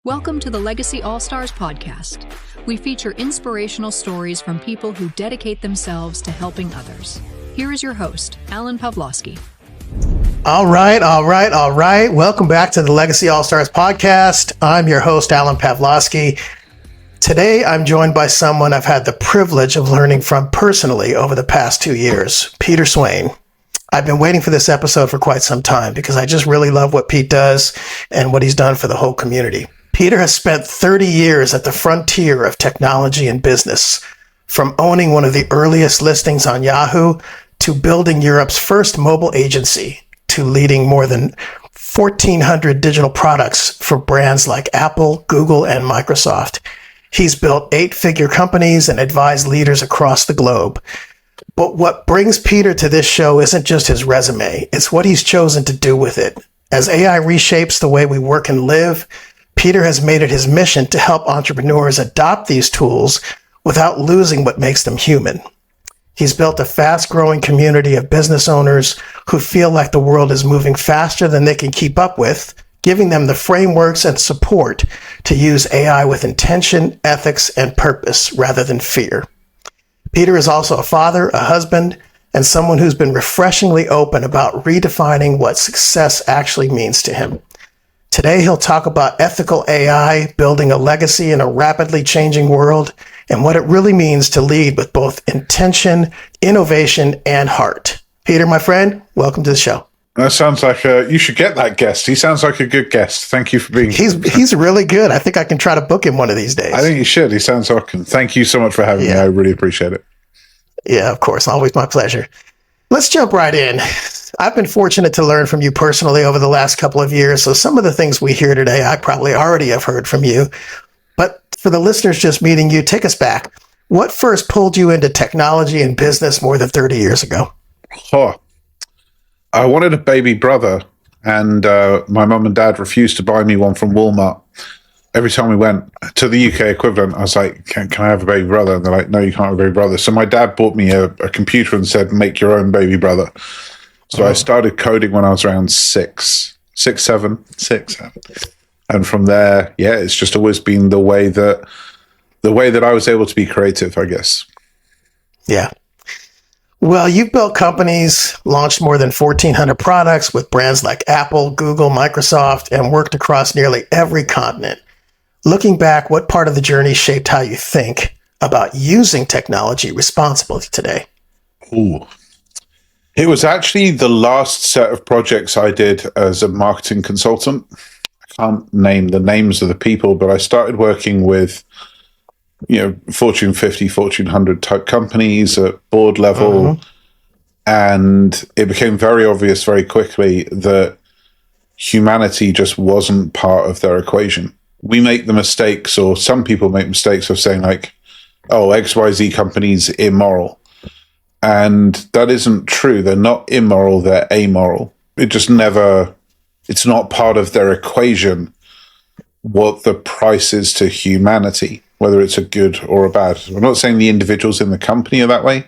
Welcome to the Legacy All-Stars podcast. We feature inspirational stories from people who dedicate themselves to helping others. Here is your host, Alan Pavlosky. All right. Welcome back to the Legacy All-Stars podcast. I'm your host, Alan Pavlosky. Today, I'm joined by someone I've had the privilege of learning from personally over the past 2 years, Peter Swain. I've been waiting for this episode for quite some time because I just really love what Pete does and what he's done for the whole community. Peter has spent 30 years at the frontier of technology and business, from owning one of the earliest listings on Yahoo to building Europe's first mobile agency to leading more than 1,400 digital products for brands like Apple, Google, and Microsoft. He's built 8-figure companies and advised leaders across the globe. But what brings Peter to this show isn't just his resume, it's what he's chosen to do with it. As AI reshapes the way we work and live, Peter has made it his mission to help entrepreneurs adopt these tools without losing what makes them human. He's built a fast-growing community of business owners who feel like the world is moving faster than they can keep up with, giving them the frameworks and support to use AI with intention, ethics, and purpose rather than fear. Peter is also a father, a husband, and someone who's been refreshingly open about redefining what success actually means to him. Today, he'll talk about ethical AI, building a legacy in a rapidly changing world, and what it really means to lead with both intention, innovation, and heart. Peter, my friend, welcome to the show. That sounds like you should get that guest. He sounds like a good guest. Thank you for being here. He's really good. I think I can try to book him one of these days. I think you should. He sounds awesome. Thank you so much for having me. I really appreciate it. Yeah, of course. Always my pleasure. Let's jump right in. I've been fortunate to learn from you personally over the last couple of years, so some of the things we hear today, I probably already have heard from you. But for the listeners just meeting you, take us back. What first pulled you into technology and business more than 30 years ago? I wanted a baby brother, and my mum and dad refused to buy me one from Walmart. Every time we went to the UK equivalent, I was like, can I have a baby brother? And they're like, no, you can't have a baby brother. So my dad bought me a computer and said, make your own baby brother. So I started coding when I was around six, seven. And from there, it's just always been the way that I was able to be creative, I guess. Yeah. Well, you've built companies, launched more than 1,400 products with brands like Apple, Google, Microsoft, and worked across nearly every continent. Looking back, what part of the journey shaped how you think about using technology responsibly today? It was actually the last set of projects I did as a marketing consultant. I can't name the names of the people, but I started working with, Fortune 50, Fortune 100 type companies at board level. And it became very obvious very quickly that humanity just wasn't part of their equation. We make the mistakes, or some people make mistakes of saying like, oh, XYZ company's immoral. And that isn't true. They're not immoral, they're amoral. It's not part of their equation what the price is to humanity, whether it's a good or a bad. I'm not saying the individuals in the company are that way,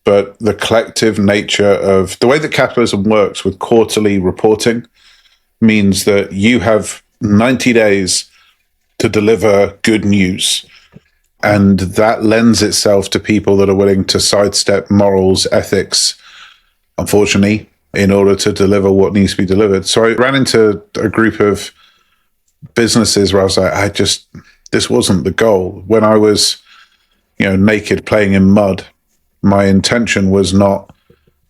but the collective nature of the way that capitalism works with quarterly reporting means that you have 90 days to deliver good news. And that lends itself to people that are willing to sidestep morals, ethics, unfortunately, in order to deliver what needs to be delivered. So I ran into a group of businesses where I was like, this wasn't the goal. When I was, naked playing in mud, my intention was not,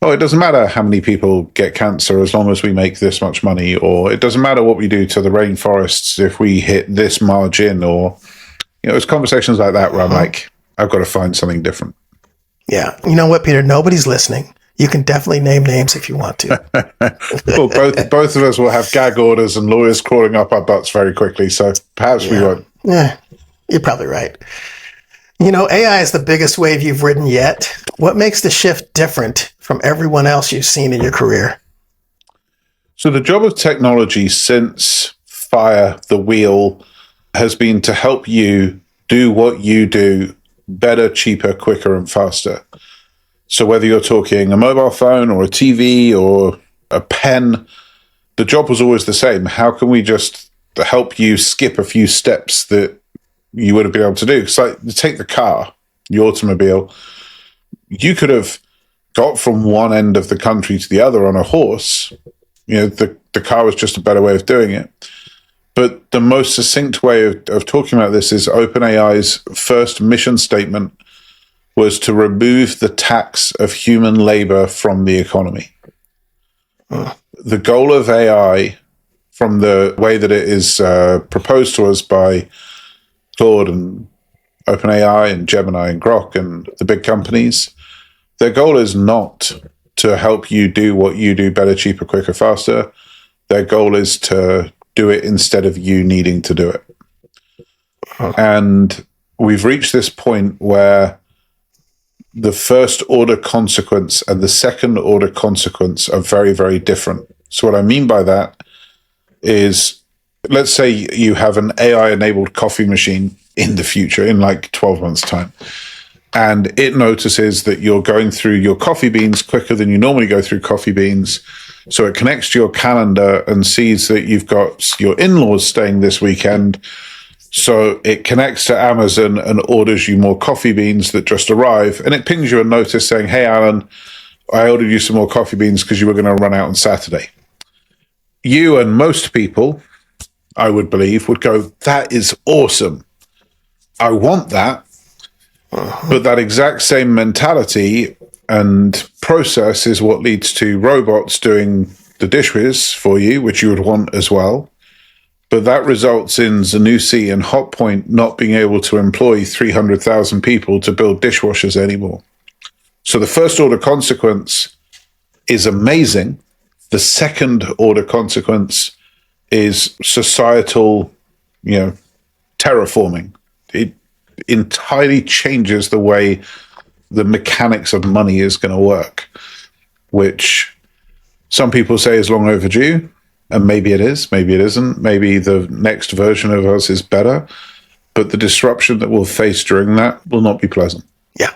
it doesn't matter how many people get cancer as long as we make this much money, or it doesn't matter what we do to the rainforests if we hit this margin, or it's conversations like that where I'm like, I've got to find something different. Yeah. You know what, Peter? Nobody's listening. You can definitely name names if you want to. Well, both of us will have gag orders and lawyers crawling up our butts very quickly, so perhaps we won't. Yeah, you're probably right. AI is the biggest wave you've ridden yet. What makes the shift different from everyone else you've seen in your career? So the job of technology since Fire the Wheel has been to help you do what you do better, cheaper, quicker, and faster. So whether you're talking a mobile phone or a TV or a pen, the job was always the same. How can we just help you skip a few steps that you would have been able to do. Because like, take the car, the automobile. You could have got from one end of the country to the other on a horse. The car was just a better way of doing it. But the most succinct way of talking about this is OpenAI's first mission statement was to remove the tax of human labor from the economy. The goal of AI, from the way that it is proposed to us by Claude and OpenAI and Gemini and Grok and the big companies, their goal is not to help you do what you do better, cheaper, quicker, faster. Their goal is to do it instead of you needing to do it. And we've reached this point where the first order consequence and the second order consequence are very, very different. So what I mean by that is, let's say you have an AI-enabled coffee machine in the future, in like 12 months' time, and it notices that you're going through your coffee beans quicker than you normally go through coffee beans. So it connects to your calendar and sees that you've got your in-laws staying this weekend. So it connects to Amazon and orders you more coffee beans that just arrive. And it pings you a notice saying, hey, Alan, I ordered you some more coffee beans because you were going to run out on Saturday. You and most people, I would believe, would go, that is awesome. I want that. But that exact same mentality and process is what leads to robots doing the dishes for you, which you would want as well. But that results in Zanussi and Hotpoint not being able to employ 300,000 people to build dishwashers anymore. So the first order consequence is amazing. The second order consequence is societal, terraforming. It entirely changes the way the mechanics of money is going to work, which some people say is long overdue. And maybe it is, maybe it isn't. Maybe the next version of us is better. But the disruption that we'll face during that will not be pleasant. Yeah.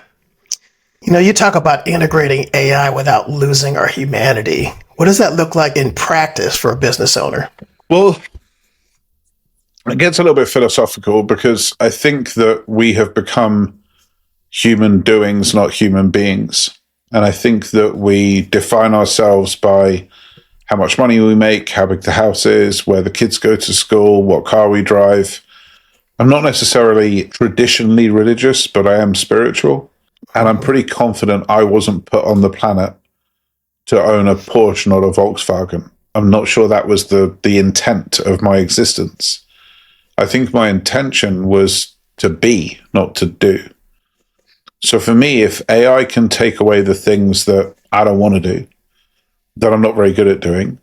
You talk about integrating AI without losing our humanity. What does that look like in practice for a business owner? Well, it gets a little bit philosophical because I think that we have become human doings, not human beings. And I think that we define ourselves by how much money we make, how big the house is, where the kids go to school, what car we drive. I'm not necessarily traditionally religious, but I am spiritual. And I'm pretty confident I wasn't put on the planet to own a Porsche, not a Volkswagen. I'm not sure that was the intent of my existence. I think my intention was to be, not to do. So for me, if AI can take away the things that I don't want to do, that I'm not very good at doing,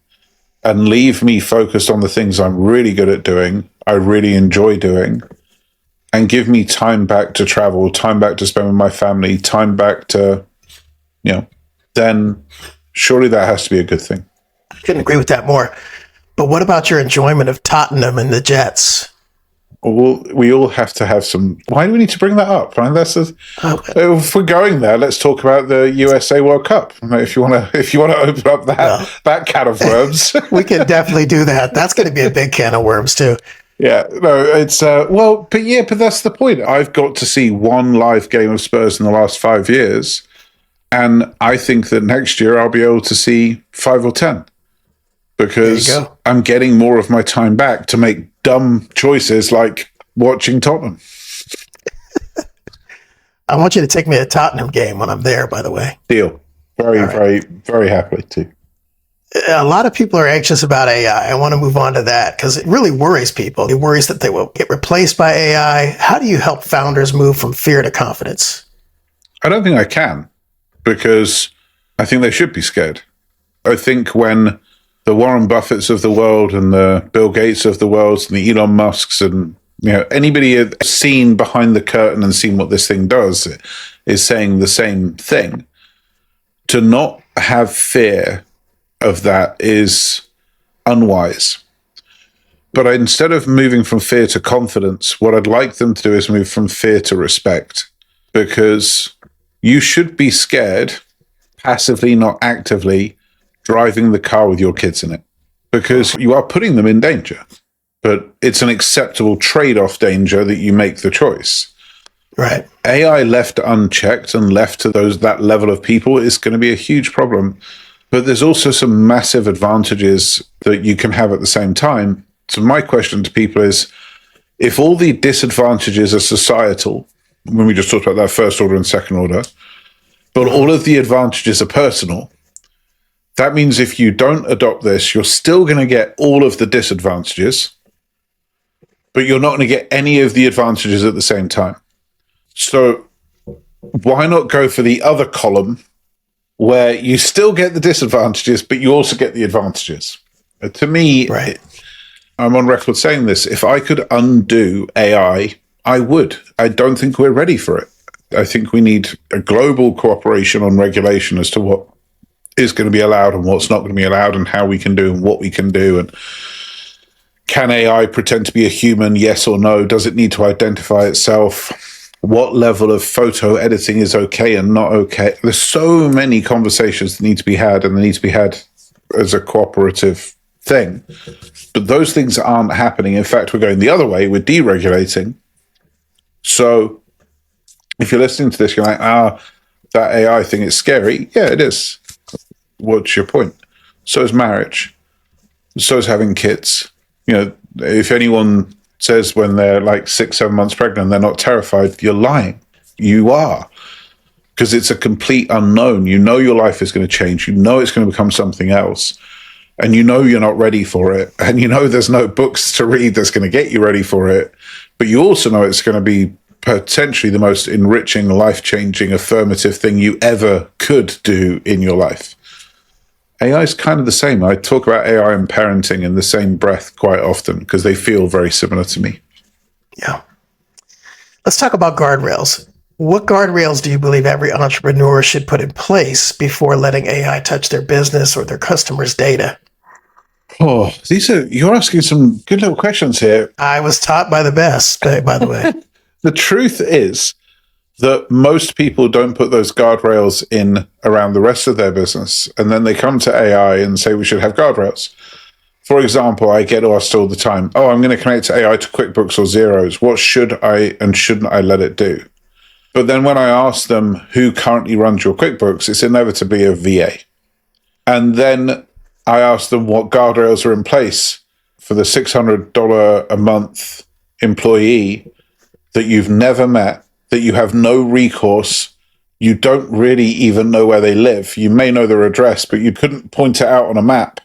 and leave me focused on the things I'm really good at doing, I really enjoy doing, and give me time back to travel, time back to spend with my family, time back to, then surely that has to be a good thing. I couldn't agree with that more. But what about your enjoyment of Tottenham and the Jets? Well, we all have to have some. Why do we need to bring that up? I mean, if we're going there, let's talk about the USA World Cup. If you want to open up that can of worms, we can definitely do that. That's going to be a big can of worms too. Yeah, no, it's but that's the point. I've got to see one live game of Spurs in the last 5 years, and I think that next year I'll be able to see 5 or 10 because I'm getting more of my time back to make dumb choices like watching Tottenham. I want you to take me to a Tottenham game when I'm there, by the way. Deal. Very, very happily too. A lot of people are anxious about AI. I want to move on to that because it really worries people. It worries that they will get replaced by AI. How do you help founders move from fear to confidence? I don't think I can, because I think they should be scared. I think when the Warren Buffetts of the world and the Bill Gates of the world and the Elon Musks and anybody has seen behind the curtain and seen what this thing does is saying the same thing. To not have fear of that is unwise. But instead of moving from fear to confidence, what I'd like them to do is move from fear to respect, because you should be scared, passively, not actively, driving the car with your kids in it, because you are putting them in danger. but it's an acceptable trade-off danger that you make the choice. Right. AI left unchecked and left to that level of people is going to be a huge problem. But there's also some massive advantages that you can have at the same time. So my question to people is, if all the disadvantages are societal, when we just talked about that first order and second order, but all of the advantages are personal, that means if you don't adopt this, you're still going to get all of the disadvantages, but you're not going to get any of the advantages at the same time. So why not go for the other column where you still get the disadvantages, but you also get the advantages? To me, right. I'm on record saying this. If I could undo AI, I would. I don't think we're ready for it. I think we need a global cooperation on regulation as to what is going to be allowed and what's not going to be allowed and how we can do and what we can do. And can AI pretend to be a human? Yes or no? Does it need to identify itself? What level of photo editing is okay and not okay? There's so many conversations that need to be had, and they need to be had as a cooperative thing. But those things aren't happening. In fact, we're going the other way. We're deregulating. So if you're listening to this, you're like, that AI thing is scary. Yeah, it is. What's your point? So is marriage. So is having kids. You know, if anyone says when they're like 6-7 months pregnant, they're not terrified, you're lying. You are. Because it's a complete unknown. You know your life is going to change. You know it's going to become something else. And you know you're not ready for it. And you know there's no books to read that's going to get you ready for it. But you also know it's going to be potentially the most enriching, life-changing, affirmative thing you ever could do in your life. AI is kind of the same. I talk about AI and parenting in the same breath quite often because they feel very similar to me. Yeah. Let's talk about guardrails. What guardrails do you believe every entrepreneur should put in place before letting AI touch their business or their customers' data? Oh, you're asking some good little questions here. I was taught by the best, by the way. The truth is that most people don't put those guardrails in around the rest of their business. And then they come to AI and say we should have guardrails. For example, I get asked all the time, I'm going to connect to AI to QuickBooks or Xero's. What should I and shouldn't I let it do? But then when I ask them who currently runs your QuickBooks, it's inevitably a VA. And then I ask them what guardrails are in place for the $600 a month employee that you've never met, that you have no recourse, you don't really even know where they live. You may know their address, but you couldn't point it out on a map.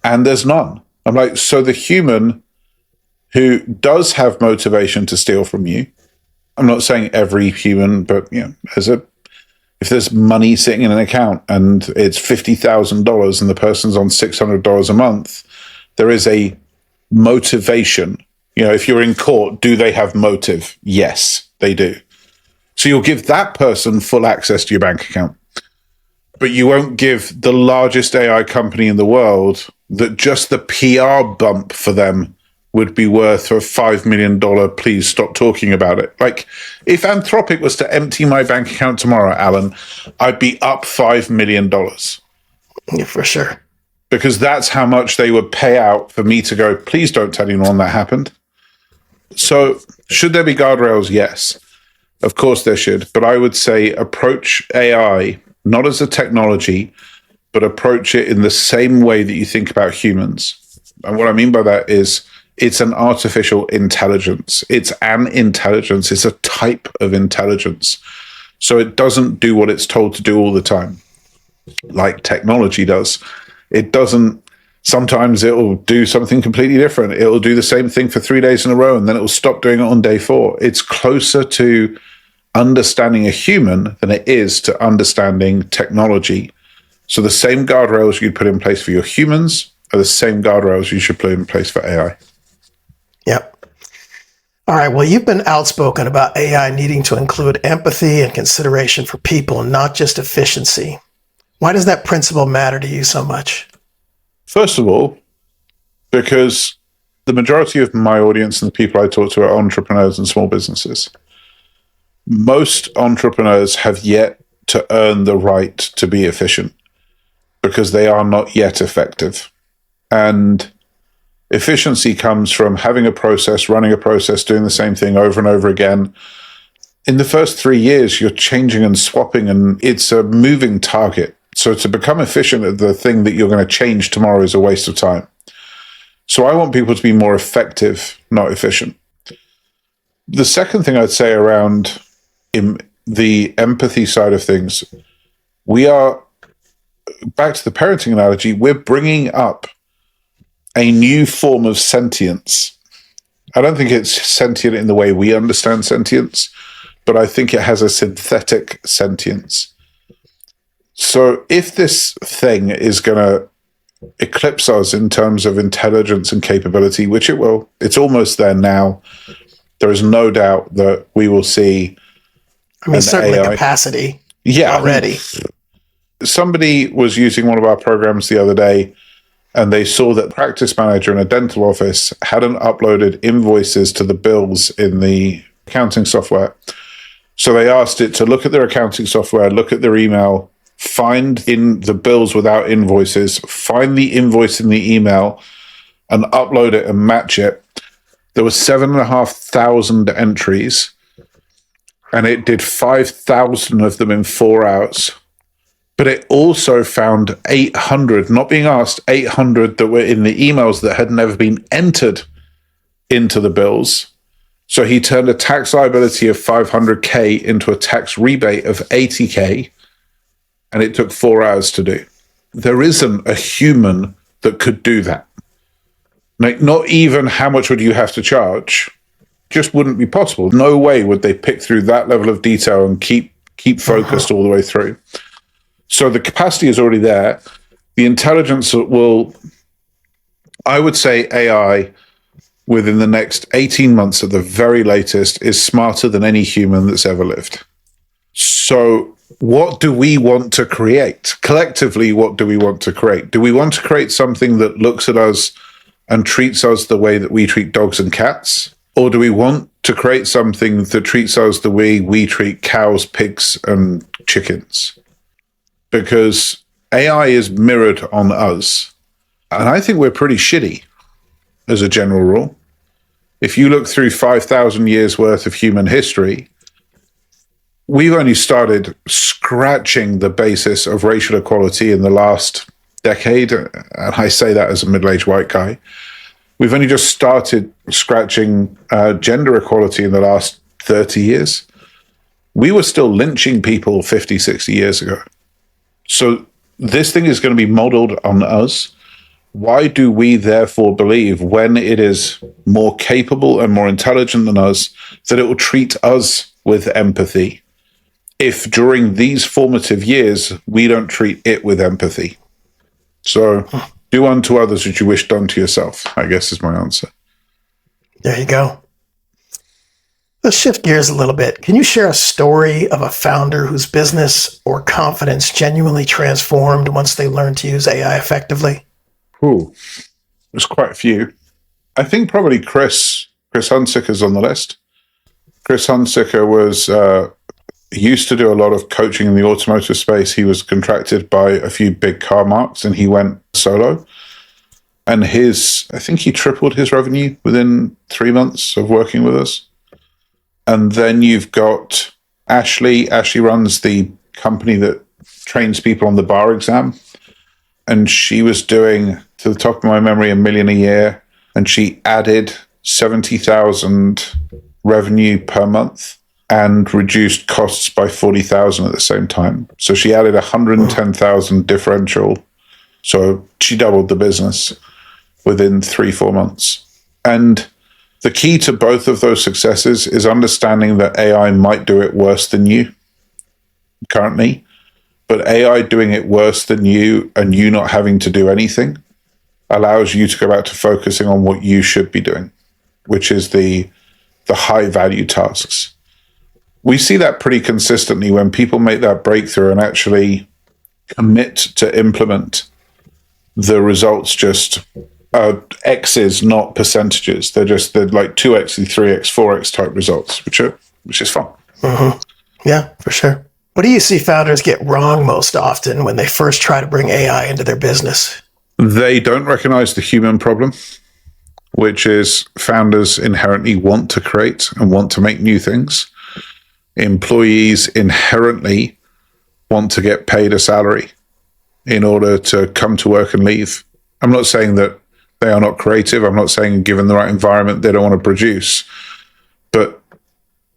And there's none. I'm like, so the human who does have motivation to steal from you, I'm not saying every human, but if there's money sitting in an account and it's $50,000 and the person's on $600 a month, there is a motivation. If you're in court, do they have motive? Yes, they do. So you'll give that person full access to your bank account. But you won't give the largest AI company in the world that just the PR bump for them would be worth a $5 million, please stop talking about it. Like, if Anthropic was to empty my bank account tomorrow, Alan, I'd be up $5 million. Yeah, for sure. Because that's how much they would pay out for me to go, please don't tell anyone that happened. So should there be guardrails? Yes, of course there should. But I would say approach AI not as a technology, but approach it in the same way that you think about humans. And what I mean by that is it's an artificial intelligence. It's an intelligence. It's a type of intelligence. So it doesn't do what it's told to do all the time, like technology does. It doesn't. Sometimes it will do something completely different. It will do the same thing for 3 days in a row, and then it will stop doing it on day 4. It's closer to understanding a human than it is to understanding technology. So the same guardrails you'd put in place for your humans are the same guardrails you should put in place for AI. Yep. All right. Well, you've been outspoken about AI needing to include empathy and consideration for people, not just efficiency. Why does that principle matter to you so much? First of all, because the majority of my audience and the people I talk to are entrepreneurs and small businesses. Most entrepreneurs have yet to earn the right to be efficient because they are not yet effective. And Efficiency comes from having a process, running a process, doing the same thing over and over again. In the first 3 years, you're changing and swapping, and it's a moving target. So to become efficient at the thing that you're going to change tomorrow is a waste of time. So I want people to be more effective, not efficient. The second thing I'd say around the empathy side of things, we are, back to the parenting analogy, we're bringing up a new form of sentience. I don't think it's sentient in the way we understand sentience, but I think it has a synthetic sentience. So if this thing is going to eclipse us in terms of intelligence and capability, which it will, it's almost there now. There is no doubt that we will see. I mean, certainly AI capacity. Yeah, already. Somebody was using one of our programs the other day, and they saw that the practice manager in a dental office hadn't uploaded invoices to the bills in the accounting software. So they asked it to look at their accounting software, look at their email, find in the bills without invoices, find the invoice in the email, and upload it and match it. There were 7,500 entries, and it did 5,000 of them in 4 hours. But it also found 800, not being asked, 800 that were in the emails that had never been entered into the bills. So he turned a tax liability of 500K into a tax rebate of 80K, and it took 4 hours to do. There isn't a human that could do that. Like, not even how much would you have to charge, just wouldn't be possible. No way would they pick through that level of detail and keep focused all the way through. So the capacity is already there. The intelligence will, I would say AI within the next 18 months at the very latest is smarter than any human that's ever lived. So what do we want to create? Collectively, what do we want to create? Do we want to create something that looks at us and treats us the way that we treat dogs and cats? Or do we want to create something that treats us the way we treat cows, pigs, and chickens? Because AI is mirrored on us. And I think we're pretty shitty as a general rule. If you look through 5,000 years worth of human history, we've only started scratching the basis of racial equality in the last decade. And I say that as a middle-aged white guy. We've only just started scratching gender equality in the last 30 years. We were still lynching people 50, 60 years ago. So this thing is going to be modeled on us. Why do we therefore believe, when it is more capable and more intelligent than us, that it will treat us with empathy if during these formative years we don't treat it with empathy? So do unto others what you wish done to yourself, I guess is my answer. There you go. Let's shift gears a little bit. Can you share a story of a founder whose business or confidence genuinely transformed once they learned to use AI effectively? Ooh, there's quite a few. I think probably Chris Hunsaker's on the list. Chris Hunsaker was used to do a lot of coaching in the automotive space. He was contracted by a few big car marques, and he went solo. And I think he tripled his revenue within 3 months of working with us. And then you've got Ashley. Ashley runs the company that trains people on the bar exam. And she was doing, to the top of my memory, $1 million a year. And she added 70,000 revenue per month and reduced costs by 40,000 at the same time. So she added 110,000 differential. So she doubled the business within 3-4 months. And the key to both of those successes is understanding that AI might do it worse than you currently, but AI doing it worse than you and you not having to do anything allows you to go back to focusing on what you should be doing, which is the high value tasks. We see that pretty consistently when people make that breakthrough and actually commit to implement. The results just are X's, not percentages. They're like 2X, 3X, 4X type results, which is fun. Mm-hmm. Yeah, for sure. What do you see founders get wrong most often when they first try to bring AI into their business? They don't recognize the human problem. which is founders inherently want to create and want to make new things. Employees inherently want to get paid a salary in order to come to work and leave. I'm not saying that they are not creative. I'm not saying given the right environment, they don't want to produce. But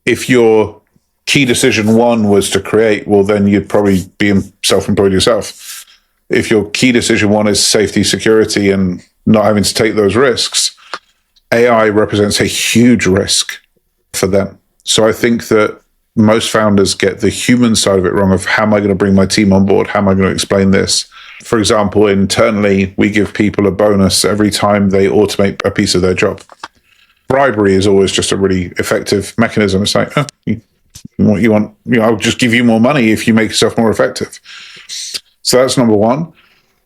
if your key decision one was to create, well, then you'd probably be self-employed yourself. If your key decision one is safety, security, and not having to take those risks, AI represents a huge risk for them. So I think that most founders get the human side of it wrong of how am I going to bring my team on board? How am I going to explain this? For example, internally, we give people a bonus every time they automate a piece of their job. Bribery is always just a really effective mechanism. It's like, what you want, I'll just give you more money if you make yourself more effective. So that's number one.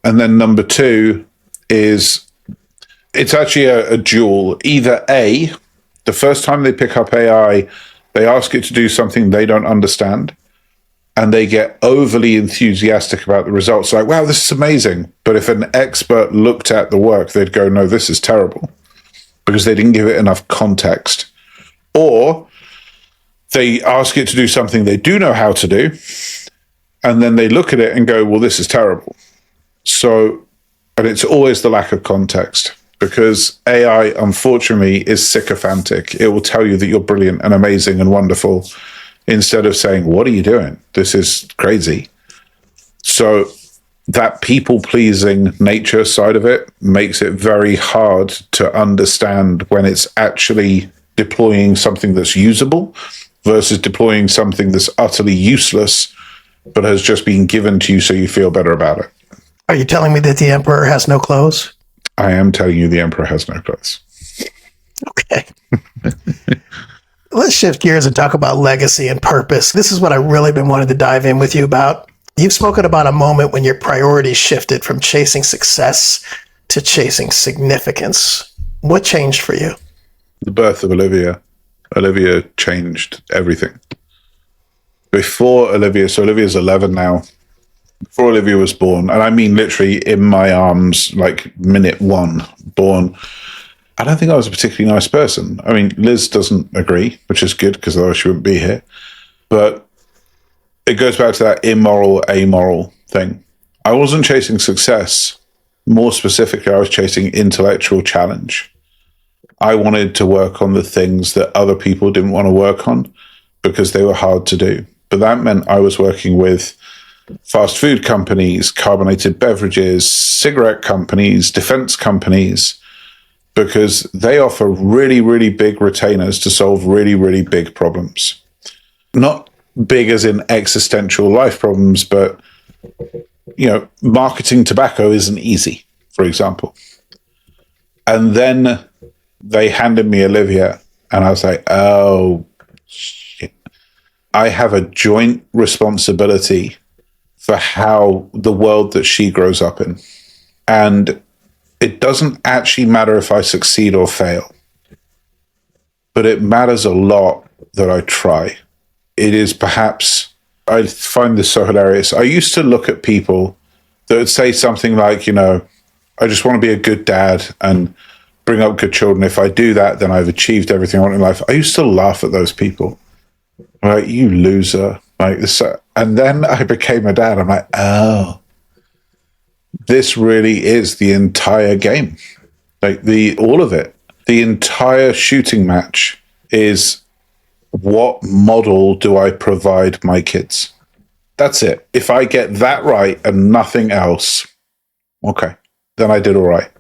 And then number two is it's actually a dual. Either A, the first time they pick up AI, they ask it to do something they don't understand, and they get overly enthusiastic about the results. Like, wow, this is amazing. But if an expert looked at the work, they'd go, no, this is terrible, because they didn't give it enough context. Or they ask it to do something they do know how to do, and then they look at it and go, well, this is terrible. So, and it's always the lack of context, because AI, unfortunately, is sycophantic. It will tell you that you're brilliant and amazing and wonderful, instead of saying, what are you doing? This is crazy. So that people-pleasing nature side of it makes it very hard to understand when it's actually deploying something that's usable versus deploying something that's utterly useless, but has just been given to you so you feel better about it. Are you telling me that the emperor has no clothes? I am telling you the emperor has no clothes. Okay. Let's shift gears and talk about legacy and purpose. This is what I've really been wanting to dive in with you about. You've spoken about a moment when your priorities shifted from chasing success to chasing significance. What changed for you? The birth of Olivia. Olivia changed everything. Before Olivia, so Olivia's 11 now. Before Olivia was born, and I mean literally in my arms, like minute one, born, I don't think I was a particularly nice person. I mean, Liz doesn't agree, which is good, because otherwise she wouldn't be here. But it goes back to that immoral, amoral thing. I wasn't chasing success. More specifically, I was chasing intellectual challenge. I wanted to work on the things that other people didn't want to work on because they were hard to do. But that meant I was working with fast food companies, carbonated beverages, cigarette companies, defense companies, because they offer really, really big retainers to solve really, really big problems. Not big as in existential life problems, but, marketing tobacco isn't easy, for example. And then they handed me Olivia, and I was like, oh, shit. I have a joint responsibility for how the world that she grows up in. And it doesn't actually matter if I succeed or fail, but it matters a lot that I try. It is perhaps, I find this so hilarious. I used to look at people that would say something like, I just want to be a good dad and bring up good children. If I do that, then I've achieved everything I want in life. I used to laugh at those people. Like, you loser. Like this, and then I became a dad. I'm like, oh, this really is the entire game. Like all of it. The entire shooting match is, what model do I provide my kids? That's it. If I get that right and nothing else, okay, then I did all right.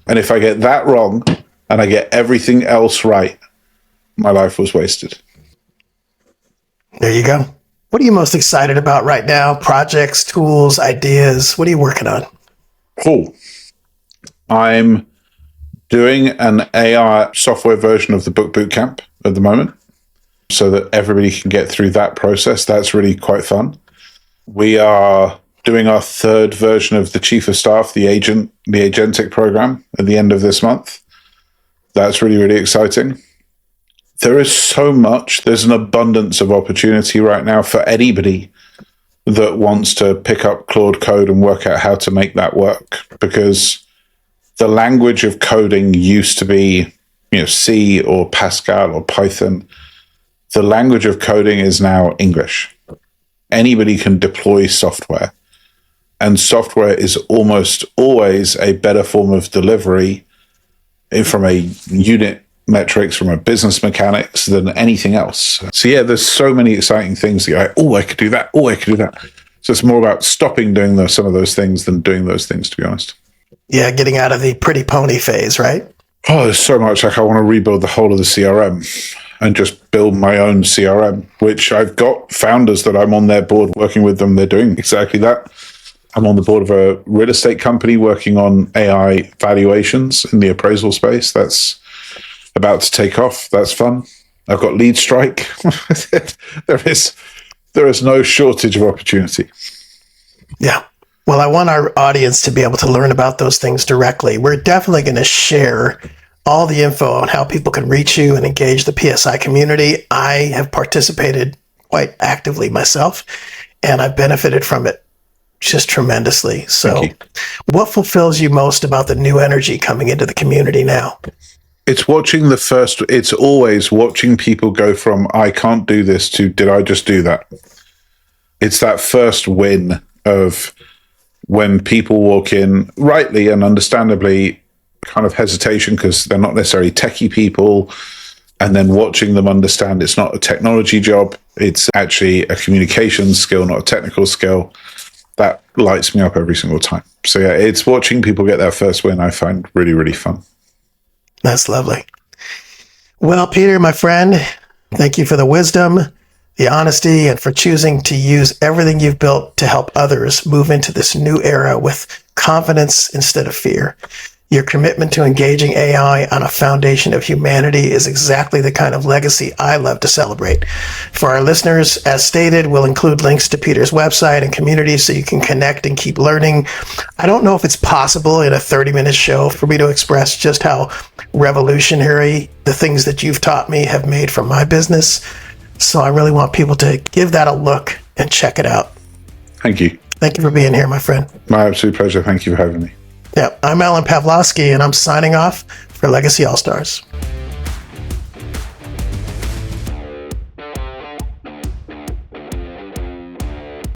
And if I get that wrong and I get everything else right, my life was wasted. There you go. What are you most excited about right now? Projects, tools, ideas? What are you working on? Cool. I'm doing an AI software version of the Book Bootcamp at the moment so that everybody can get through that process. That's really quite fun. We are doing our third version of the Chief of Staff, the agentic program at the end of this month. That's really, really exciting. There is so much. There's an abundance of opportunity right now for anybody that wants to pick up Claude Code and work out how to make that work, because the language of coding used to be, C or Pascal or Python. The language of coding is now English. Anybody can deploy software, and software is almost always a better form of delivery from a unit metrics, from a business mechanics than anything else. So yeah, there's so many exciting things that you're like, oh, I could do that. Oh, I could do that. So it's more about stopping doing some of those things than doing those things, to be honest. Yeah, getting out of the pretty pony phase, right? Oh, there's so much. Like, I want to rebuild the whole of the CRM and just build my own CRM, which I've got founders that I'm on their board working with them. They're doing exactly that. I'm on the board of a real estate company working on AI valuations in the appraisal space. That's about to take off. That's fun. I've got Lead Strike. There is no shortage of opportunity. Yeah. Well, I want our audience to be able to learn about those things directly. We're definitely going to share all the info on how people can reach you and engage the PSI community. I have participated quite actively myself, and I've benefited from it just tremendously. So what fulfills you most about the new energy coming into the community now? It's always watching people go from, I can't do this, to, did I just do that? It's that first win of when people walk in, rightly and understandably, kind of hesitation because they're not necessarily techie people, and then watching them understand it's not a technology job, it's actually a communication skill, not a technical skill. That lights me up every single time. So yeah, it's watching people get their first win I find really, really fun. That's lovely. Well, Peter, my friend, thank you for the wisdom, the honesty, and for choosing to use everything you've built to help others move into this new era with confidence instead of fear. Your commitment to engaging AI on a foundation of humanity is exactly the kind of legacy I love to celebrate. For our listeners, as stated, we'll include links to Peter's website and community so you can connect and keep learning. I don't know if it's possible in a 30-minute show for me to express just how revolutionary the things that you've taught me have made for my business. So I really want people to give that a look and check it out. Thank you. Thank you for being here, my friend. My absolute pleasure. Thank you for having me. Yeah, I'm Alan Pavlosky, and I'm signing off for Legacy All-Stars.